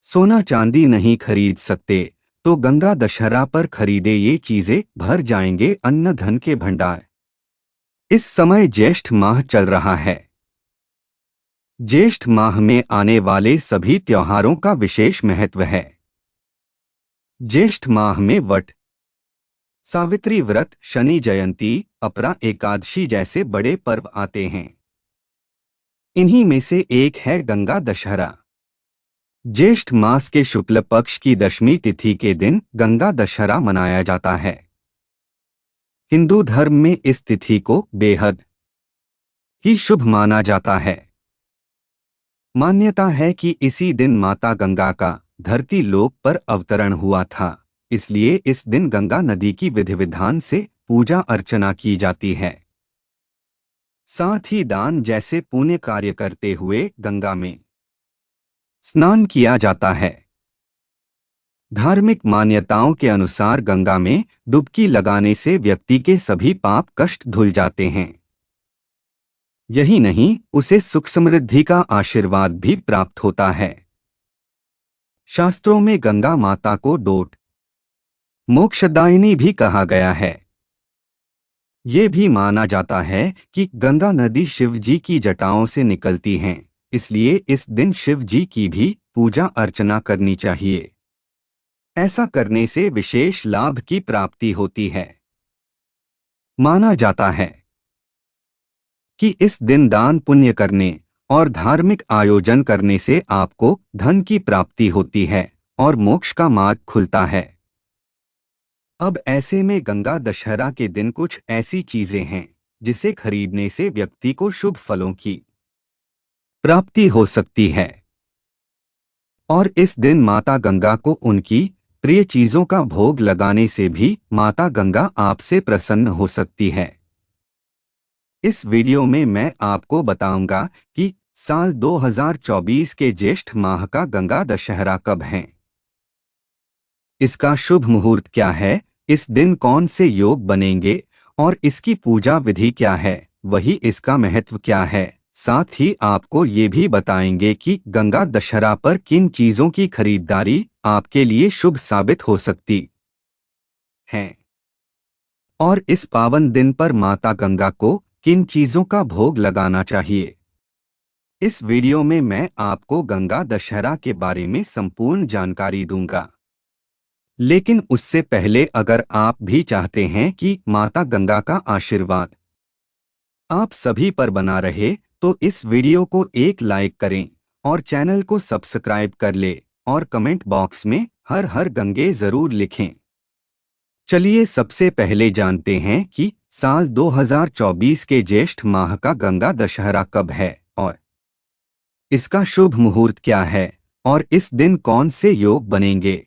सोना चांदी नहीं खरीद सकते तो गंगा दशहरा पर खरीदे ये चीजें, भर जाएंगे अन्न धन के भंडार। इस समय ज्येष्ठ माह चल रहा है। ज्येष्ठ माह में आने वाले सभी त्योहारों का विशेष महत्व है। ज्येष्ठ माह में वट, सावित्री व्रत, शनि जयंती, अपरा एकादशी जैसे बड़े पर्व आते हैं। इन्हीं में से एक है गंगा दशहरा। ज्येष्ठ मास के शुक्ल पक्ष की दशमी तिथि के दिन गंगा दशहरा मनाया जाता है। हिंदू धर्म में इस तिथि को बेहद ही शुभ माना जाता है। मान्यता है कि इसी दिन माता गंगा का धरती लोक पर अवतरण हुआ था, इसलिए इस दिन गंगा नदी की विधि विधान से पूजा अर्चना की जाती है। साथ ही दान जैसे पुण्य कार्य करते हुए गंगा में स्नान किया जाता है। धार्मिक मान्यताओं के अनुसार गंगा में डुबकी लगाने से व्यक्ति के सभी पाप कष्ट धुल जाते हैं। यही नहीं, उसे सुख समृद्धि का आशीर्वाद भी प्राप्त होता है। शास्त्रों में गंगा माता को डोट मोक्षदायिनी भी कहा गया है। ये भी माना जाता है कि गंगा नदी शिव जी की जटाओं से निकलती हैं, इसलिए इस दिन शिव जी की भी पूजा अर्चना करनी चाहिए। ऐसा करने से विशेष लाभ की प्राप्ति होती है। माना जाता है कि इस दिन दान पुण्य करने और धार्मिक आयोजन करने से आपको धन की प्राप्ति होती है और मोक्ष का मार्ग खुलता है। अब ऐसे में गंगा दशहरा के दिन कुछ ऐसी चीजें हैं जिसे खरीदने से व्यक्ति को शुभ फलों की प्राप्ति हो सकती है और इस दिन माता गंगा को उनकी प्रिय चीजों का भोग लगाने से भी माता गंगा आपसे प्रसन्न हो सकती है। इस वीडियो में मैं आपको बताऊंगा कि साल 2024 के ज्येष्ठ माह का गंगा दशहरा कब है, इसका शुभ मुहूर्त क्या है, इस दिन कौन से योग बनेंगे और इसकी पूजा विधि क्या है, वही इसका महत्व क्या है। साथ ही आपको ये भी बताएंगे कि गंगा दशहरा पर किन चीजों की खरीदारी आपके लिए शुभ साबित हो सकती है और इस पावन दिन पर माता गंगा को किन चीजों का भोग लगाना चाहिए। इस वीडियो में मैं आपको गंगा दशहरा के बारे में संपूर्ण जानकारी दूंगा, लेकिन उससे पहले अगर आप भी चाहते हैं कि माता गंगा का आशीर्वाद आप सभी पर बना रहे तो इस वीडियो को एक लाइक करें और चैनल को सब्सक्राइब कर ले और कमेंट बॉक्स में हर हर गंगे जरूर लिखें। चलिए सबसे पहले जानते हैं कि साल 2024 के ज्येष्ठ माह का गंगा दशहरा कब है और इसका शुभ मुहूर्त क्या है और इस दिन कौन से योग बनेंगे।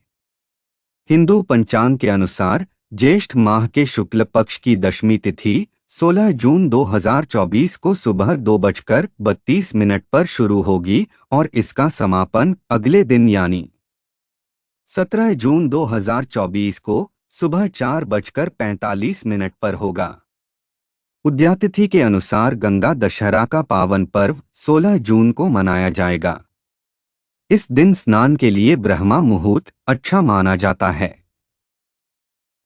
हिंदू पंचांग के अनुसार ज्येष्ठ माह के शुक्ल पक्ष की दशमी तिथि 16 जून 2024 को सुबह 2:32 पर शुरू होगी और इसका समापन अगले दिन यानी 17 जून 2024 को सुबह 4:45 पर होगा। उदयातिथि के अनुसार गंगा दशहरा का पावन पर्व 16 जून को मनाया जाएगा। इस दिन स्नान के लिए ब्रह्मा मुहूर्त अच्छा माना जाता है।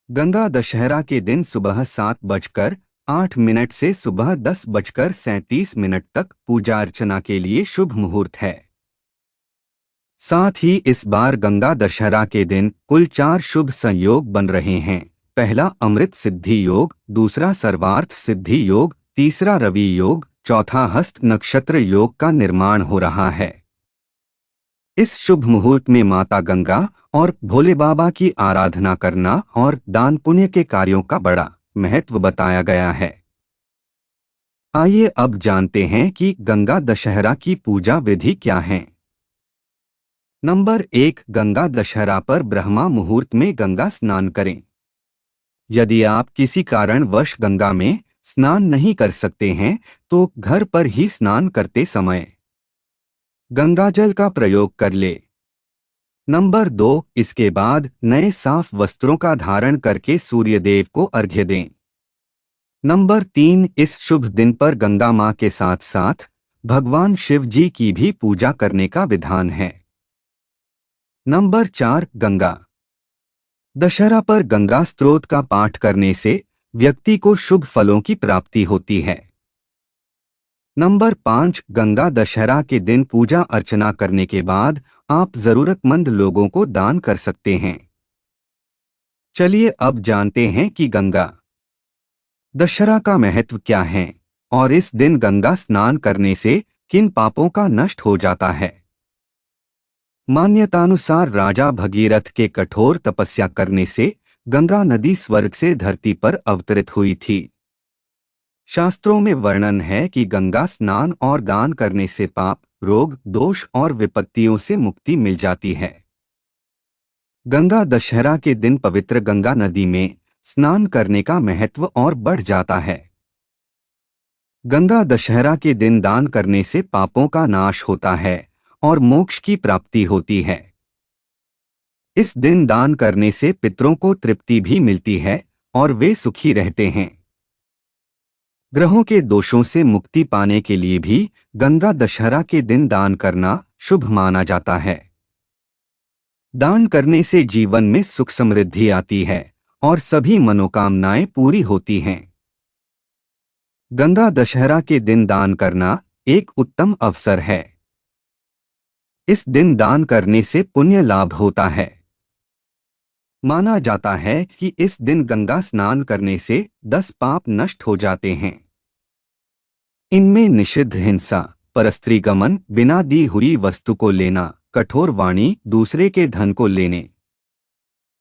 गंगा दशहरा के दिन सुबह 7:08 से सुबह 10:37 तक पूजा अर्चना के लिए शुभ मुहूर्त है। साथ ही इस बार गंगा दशहरा के दिन कुल 4 शुभ संयोग बन रहे हैं। पहला अमृत सिद्धि योग, दूसरा सर्वार्थ सिद्धि योग, तीसरा रवि योग, चौथा हस्त नक्षत्र योग का निर्माण हो रहा है। इस शुभ मुहूर्त में माता गंगा और भोले बाबा की आराधना करना और दान पुण्य के कार्यों का बड़ा महत्व बताया गया है। आइए अब जानते हैं कि गंगा दशहरा की पूजा विधि क्या है। नंबर 1, गंगा दशहरा पर ब्रह्मा मुहूर्त में गंगा स्नान करें। यदि आप किसी कारणवश गंगा में स्नान नहीं कर सकते हैं तो घर पर ही स्नान करते समय गंगाजल का प्रयोग कर ले। नंबर 2, इसके बाद नए साफ वस्त्रों का धारण करके सूर्यदेव को अर्घ्य दें। नंबर 3, इस शुभ दिन पर गंगा मां के साथ साथ भगवान शिव जी की भी पूजा करने का विधान है। नंबर 4 गंगा दशहरा पर गंगा स्तोत्र का पाठ करने से व्यक्ति को शुभ फलों की प्राप्ति होती है। नंबर 5 गंगा दशहरा के दिन पूजा अर्चना करने के बाद आप जरूरतमंद लोगों को दान कर सकते हैं। चलिए अब जानते हैं कि गंगा दशहरा का महत्व क्या है और इस दिन गंगा स्नान करने से किन पापों का नष्ट हो जाता है। मान्यतानुसार राजा भगीरथ के कठोर तपस्या करने से गंगा नदी स्वर्ग से धरती पर अवतरित हुई थी। शास्त्रों में वर्णन है कि गंगा स्नान और दान करने से पाप, रोग, दोष और विपत्तियों से मुक्ति मिल जाती है। गंगा दशहरा के दिन पवित्र गंगा नदी में स्नान करने का महत्व और बढ़ जाता है। गंगा दशहरा के दिन दान करने से पापों का नाश होता है और मोक्ष की प्राप्ति होती है। इस दिन दान करने से पितरों को तृप्ति भी मिलती है और वे सुखी रहते हैं। ग्रहों के दोषों से मुक्ति पाने के लिए भी गंगा दशहरा के दिन दान करना शुभ माना जाता है। दान करने से जीवन में सुख समृद्धि आती है और सभी मनोकामनाएं पूरी होती हैं। गंगा दशहरा के दिन दान करना एक उत्तम अवसर है। इस दिन दान करने से पुण्य लाभ होता है। माना जाता है कि इस दिन गंगा स्नान करने से 10 पाप नष्ट हो जाते हैं। इनमें निषिद्ध हिंसा, परस्त्रीगमन, बिना दी हुई वस्तु को लेना, कठोर वाणी, दूसरे के धन को लेने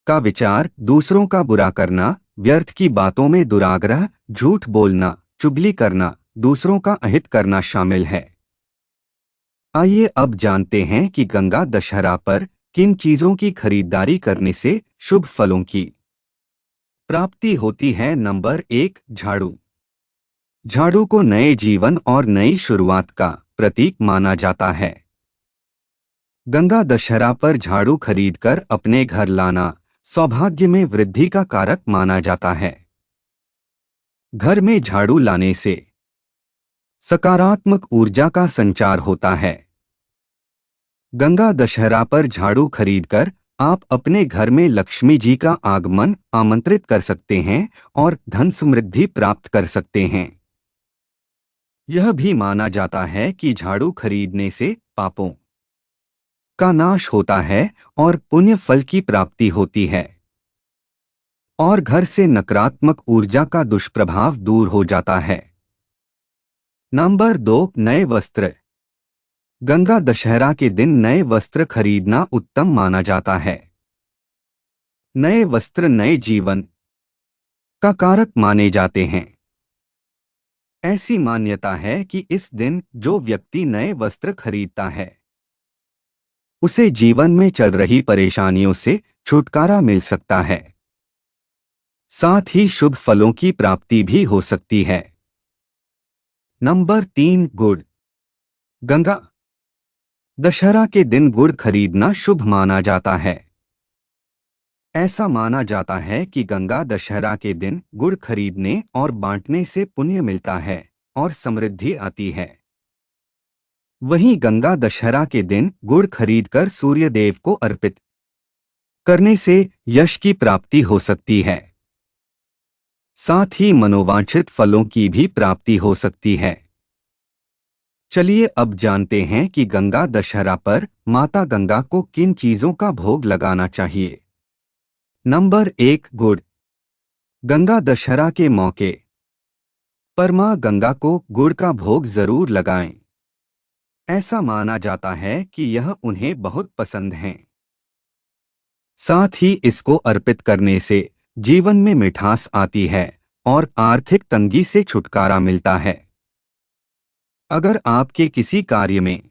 का विचार, दूसरों का बुरा करना, व्यर्थ की बातों में दुराग्रह, झूठ बोलना, चुगली करना, दूसरों का अहित करना शामिल है। आइए अब जानते हैं कि गंगा दशहरा पर किन चीजों की खरीदारी करने से शुभ फलों की प्राप्ति होती है। नंबर 1 झाड़ू। झाड़ू को नए जीवन और नई शुरुआत का प्रतीक माना जाता है। गंगा दशहरा पर झाड़ू खरीदकर अपने घर लाना सौभाग्य में वृद्धि का कारक माना जाता है। घर में झाड़ू लाने से सकारात्मक ऊर्जा का संचार होता है। गंगा दशहरा पर झाड़ू खरीदकर आप अपने घर में लक्ष्मी जी का आगमन आमंत्रित कर सकते हैं और धन समृद्धि प्राप्त कर सकते हैं। यह भी माना जाता है कि झाड़ू खरीदने से पापों का नाश होता है और पुण्य फल की प्राप्ति होती है और घर से नकारात्मक ऊर्जा का दुष्प्रभाव दूर हो जाता है। नंबर 2 नए वस्त्र। गंगा दशहरा के दिन नए वस्त्र खरीदना उत्तम माना जाता है। नए वस्त्र नए जीवन का कारक माने जाते हैं। ऐसी मान्यता है कि इस दिन जो व्यक्ति नए वस्त्र खरीदता है उसे जीवन में चल रही परेशानियों से छुटकारा मिल सकता है। साथ ही शुभ फलों की प्राप्ति भी हो सकती है। नंबर 3 गुड़। गंगा दशहरा के दिन गुड़ खरीदना शुभ माना जाता है। ऐसा माना जाता है कि गंगा दशहरा के दिन गुड़ खरीदने और बांटने से पुण्य मिलता है और समृद्धि आती है। वहीं गंगा दशहरा के दिन गुड़ खरीदकर सूर्य देव को अर्पित करने से यश की प्राप्ति हो सकती है। साथ ही मनोवांछित फलों की भी प्राप्ति हो सकती है। चलिए अब जानते हैं कि गंगा दशहरा पर माता गंगा को किन चीजों का भोग लगाना चाहिए। नंबर 1 गुड़। गंगा दशहरा के मौके पर मां गंगा को गुड़ का भोग जरूर लगाएं। ऐसा माना जाता है कि यह उन्हें बहुत पसंद है। साथ ही इसको अर्पित करने से जीवन में मिठास आती है और आर्थिक तंगी से छुटकारा मिलता है। अगर आपके किसी कार्य में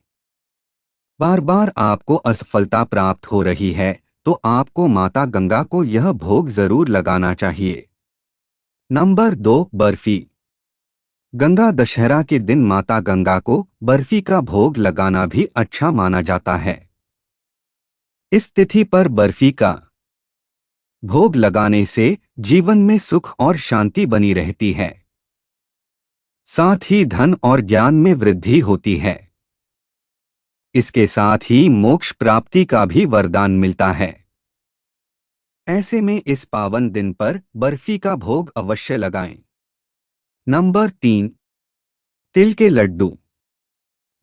बार बार आपको असफलता प्राप्त हो रही है तो आपको माता गंगा को यह भोग जरूर लगाना चाहिए। नंबर 2 बर्फी। गंगा दशहरा के दिन माता गंगा को बर्फी का भोग लगाना भी अच्छा माना जाता है। इस तिथि पर बर्फी का भोग लगाने से जीवन में सुख और शांति बनी रहती है। साथ ही धन और ज्ञान में वृद्धि होती है। इसके साथ ही मोक्ष प्राप्ति का भी वरदान मिलता है। ऐसे में इस पावन दिन पर बर्फी का भोग अवश्य लगाएं। नंबर 3, तिल के लड्डू।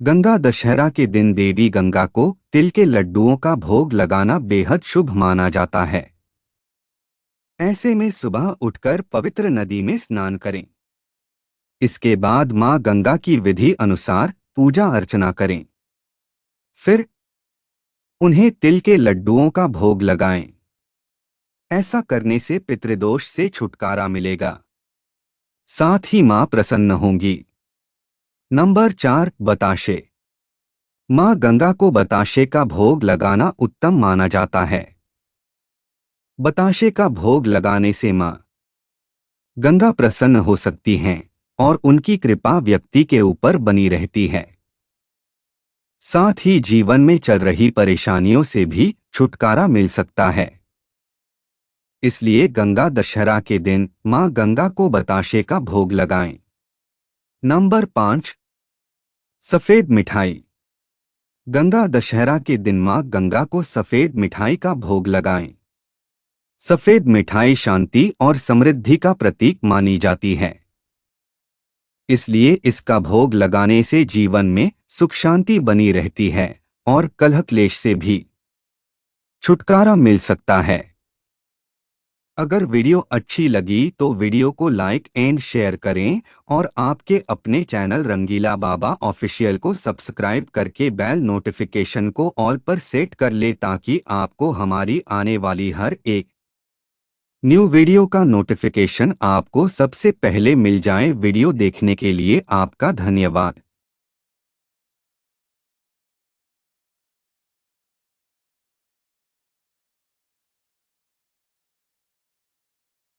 गंगा दशहरा के दिन देवी गंगा को तिल के लड्डुओं का भोग लगाना बेहद शुभ माना जाता है। ऐसे में सुबह उठकर पवित्र नदी में स्नान करें। इसके बाद मां गंगा की विधि अनुसार पूजा अर्चना करें। फिर उन्हें तिल के लड्डुओं का भोग लगाएं। ऐसा करने से पितृदोष से छुटकारा मिलेगा, साथ ही मां प्रसन्न होंगी। नंबर 4, बताशे। मां गंगा को बताशे का भोग लगाना उत्तम माना जाता है। बताशे का भोग लगाने से मां गंगा प्रसन्न हो सकती हैं और उनकी कृपा व्यक्ति के ऊपर बनी रहती है। साथ ही जीवन में चल रही परेशानियों से भी छुटकारा मिल सकता है। इसलिए गंगा दशहरा के दिन मां गंगा को बताशे का भोग लगाएं। नंबर 5, सफेद मिठाई। गंगा दशहरा के दिन मां गंगा को सफेद मिठाई का भोग लगाएं। सफेद मिठाई शांति और समृद्धि का प्रतीक मानी जाती है। इसलिए इसका भोग लगाने से जीवन में सुख शांति बनी रहती है और कलह क्लेश से भी छुटकारा मिल सकता है। अगर वीडियो अच्छी लगी तो वीडियो को लाइक एंड शेयर करें और आपके अपने चैनल रंगीला बाबा ऑफिशियल को सब्सक्राइब करके बेल नोटिफिकेशन को ऑल पर सेट कर ले ताकि आपको हमारी आने वाली हर एक न्यू वीडियो का नोटिफिकेशन आपको सबसे पहले मिल जाए। वीडियो देखने के लिए आपका धन्यवाद।